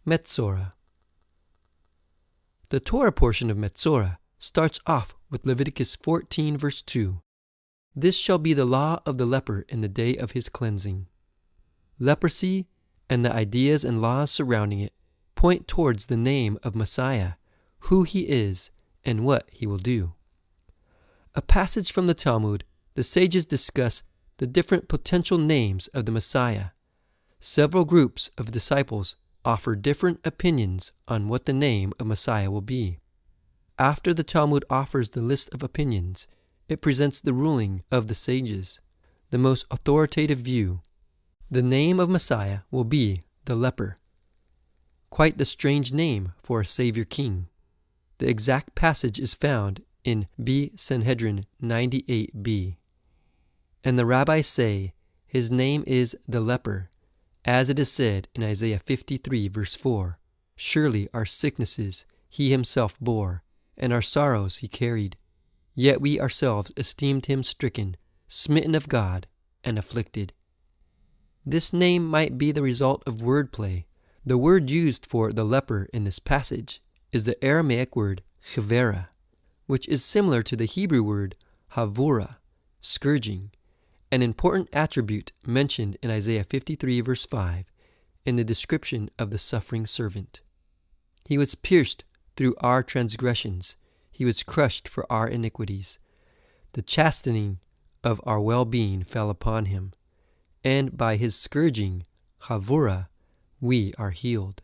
Metzora. The Torah portion of Metzora starts off with Leviticus 14 verse 2. This shall be the law of the leper in the day of his cleansing. Leprosy and the ideas and laws surrounding it point towards the name of Messiah, who he is, and what he will do. A passage from the Talmud, the sages discuss the different potential names of the Messiah. Several groups of disciples offer different opinions on what the name of Messiah will be. After the Talmud offers the list of opinions, it presents the ruling of the sages, the most authoritative view. The name of Messiah will be the leper. Quite the strange name for a Savior King. The exact passage is found in B. Sanhedrin 98b. And the rabbis say, his name is the leper, as it is said in Isaiah 53 verse 4, surely our sicknesses he himself bore, and our sorrows he carried. Yet we ourselves esteemed him stricken, smitten of God, and afflicted. This name might be the result of wordplay. The word used for the leper in this passage is the Aramaic word chivera, which is similar to the Hebrew word havura, scourging, an important attribute mentioned in Isaiah 53 verse 5 in the description of the suffering servant. He was pierced through our transgressions. He was crushed for our iniquities. The chastening of our well-being fell upon him, and by his scourging, chavura, we are healed.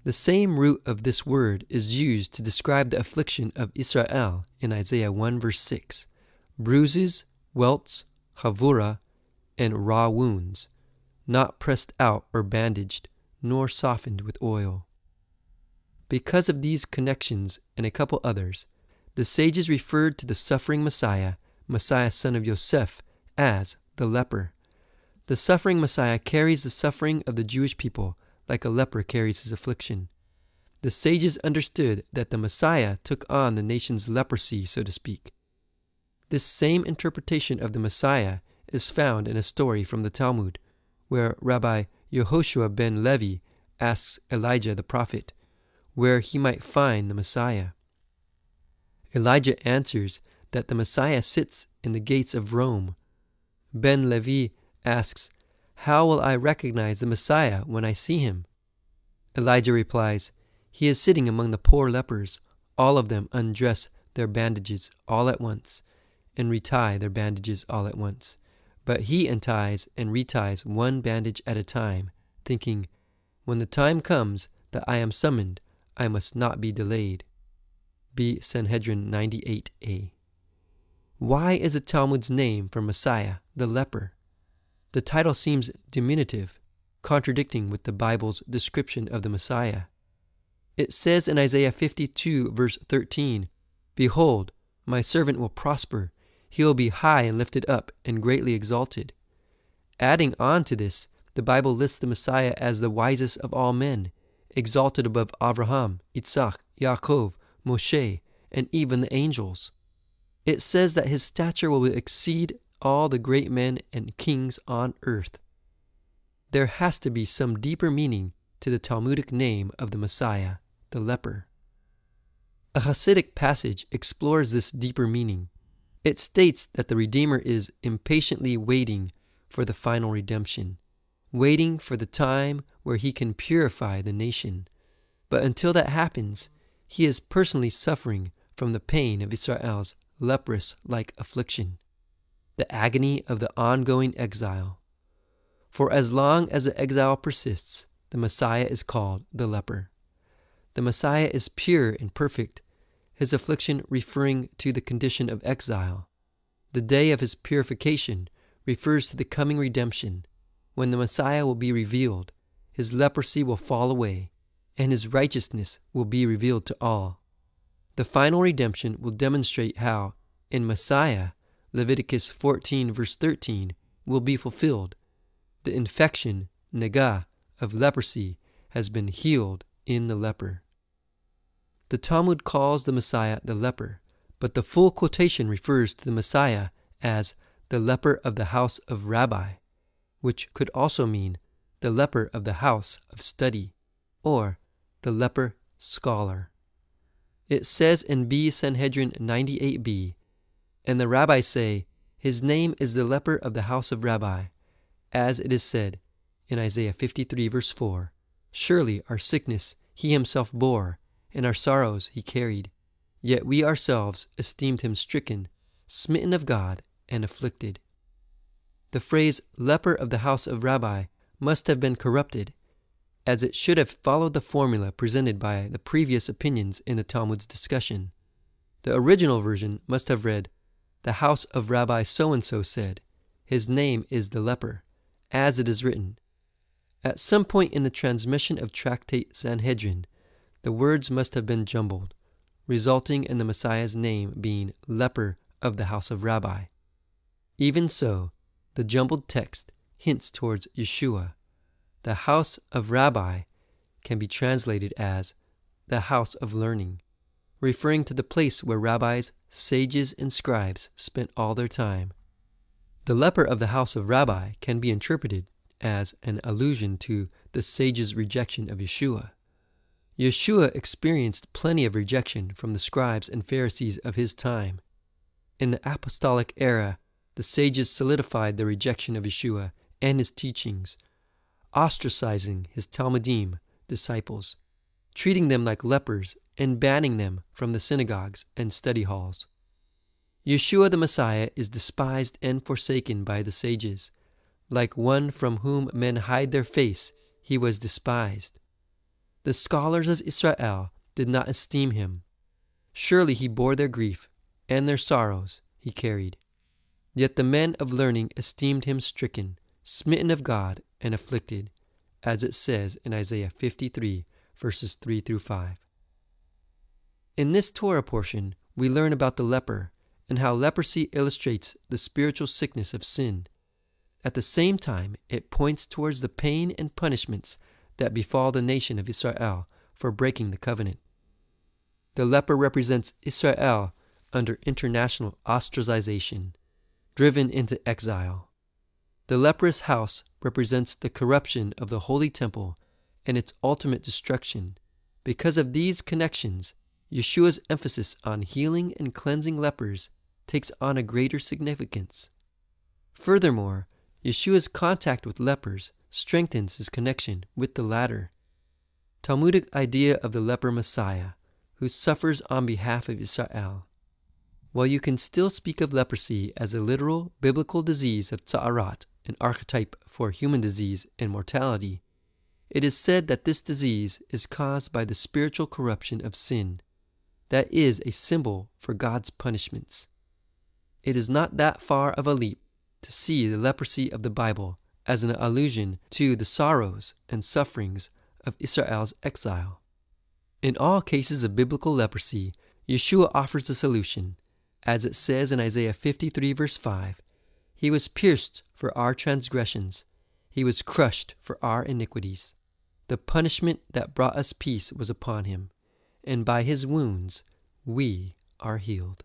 The same root of this word is used to describe the affliction of Israel in Isaiah 1 verse 6, bruises, welts, chavura, and raw wounds, not pressed out or bandaged, nor softened with oil. Because of these connections and a couple others, the sages referred to the suffering Messiah, Messiah son of Yosef, as the leper. The suffering Messiah carries the suffering of the Jewish people like a leper carries his affliction. The sages understood that the Messiah took on the nation's leprosy, so to speak. This same interpretation of the Messiah is found in a story from the Talmud, where Rabbi Yehoshua ben Levi asks Elijah the prophet where he might find the Messiah. Elijah answers that the Messiah sits in the gates of Rome. Ben Levi asks, how will I recognize the Messiah when I see him? Elijah replies, he is sitting among the poor lepers. All of them undress their bandages all at once and retie their bandages all at once. But he unties and reties one bandage at a time, thinking, when the time comes that I am summoned, I must not be delayed. B. Sanhedrin 98a. Why is the Talmud's name for Messiah the leper? The title seems diminutive, contradicting with the Bible's description of the Messiah. It says in Isaiah 52 verse 13, behold, my servant will prosper. He will be high and lifted up and greatly exalted. Adding on to this, the Bible lists the Messiah as the wisest of all men, exalted above Avraham, Isaac, Yaakov, Moshe, and even the angels. It says that his stature will exceed all the great men and kings on earth. There has to be some deeper meaning to the Talmudic name of the Messiah, the leper. A Chasidic passage explores this deeper meaning. It states that the Redeemer is impatiently waiting for the final redemption, waiting for the time where he can purify the nation. But until that happens, he is personally suffering from the pain of Israel's leprous-like affliction, the agony of the ongoing exile. For as long as the exile persists, the Messiah is called the leper. The Messiah is pure and perfect, his affliction referring to the condition of exile. The day of his purification refers to the coming redemption, when the Messiah will be revealed, his leprosy will fall away, and his righteousness will be revealed to all. The final redemption will demonstrate how, in Messiah, Leviticus 14 verse 13 will be fulfilled. The infection, negah, of leprosy has been healed in the leper. The Talmud calls the Messiah the leper, but the full quotation refers to the Messiah as the leper of the house of Rabbi, which could also mean the leper of the house of study, or the leper scholar. It says in B Sanhedrin 98b, "And the rabbis say, His name is the leper of the house of Rabbi, as it is said in Isaiah 53 verse 4, Surely our sickness he himself bore, and our sorrows he carried. Yet we ourselves esteemed him stricken, smitten of God, and afflicted." The phrase leper of the house of Rabbi must have been corrupted, as it should have followed the formula presented by the previous opinions in the Talmud's discussion. The original version must have read, "The house of Rabbi so-and-so said, His name is the leper, as it is written." At some point in the transmission of Tractate Sanhedrin, the words must have been jumbled, resulting in the Messiah's name being leper of the house of Rabbi. Even so, the jumbled text hints towards Yeshua. The house of Rabbi can be translated as the house of learning, referring to the place where rabbis, sages, and scribes spent all their time. The leper of the house of Rabbi can be interpreted as an allusion to the sages' rejection of Yeshua. Yeshua experienced plenty of rejection from the scribes and Pharisees of his time. In the apostolic era, the sages solidified the rejection of Yeshua and his teachings, ostracizing his Talmudim disciples, treating them like lepers, and banning them from the synagogues and study halls. Yeshua the Messiah is despised and forsaken by the sages. Like one from whom men hide their face, he was despised. The scholars of Israel did not esteem him. Surely he bore their grief, and their sorrows he carried. Yet the men of learning esteemed him stricken, smitten of God, and afflicted, as it says in Isaiah 53, verses 3 through 5. In this Torah portion, we learn about the leper and how leprosy illustrates the spiritual sickness of sin. At the same time, it points towards the pain and punishments that befall the nation of Israel for breaking the covenant. The leper represents Israel under international ostracization, driven into exile. The leprous house represents the corruption of the holy temple and its ultimate destruction. Because of these connections, Yeshua's emphasis on healing and cleansing lepers takes on a greater significance. Furthermore, Yeshua's contact with lepers strengthens his connection with the latter. Talmudic idea of the leper Messiah, who suffers on behalf of Israel. While you can still speak of leprosy as a literal biblical disease of tza'arat, an archetype for human disease and mortality, it is said that this disease is caused by the spiritual corruption of sin. That is a symbol for God's punishments. It is not that far of a leap to see the leprosy of the Bible as an allusion to the sorrows and sufferings of Israel's exile. In all cases of biblical leprosy, Yeshua offers a solution. As it says in Isaiah 53 verse 5, He was pierced for our transgressions, He was crushed for our iniquities. The punishment that brought us peace was upon Him, and by His wounds we are healed.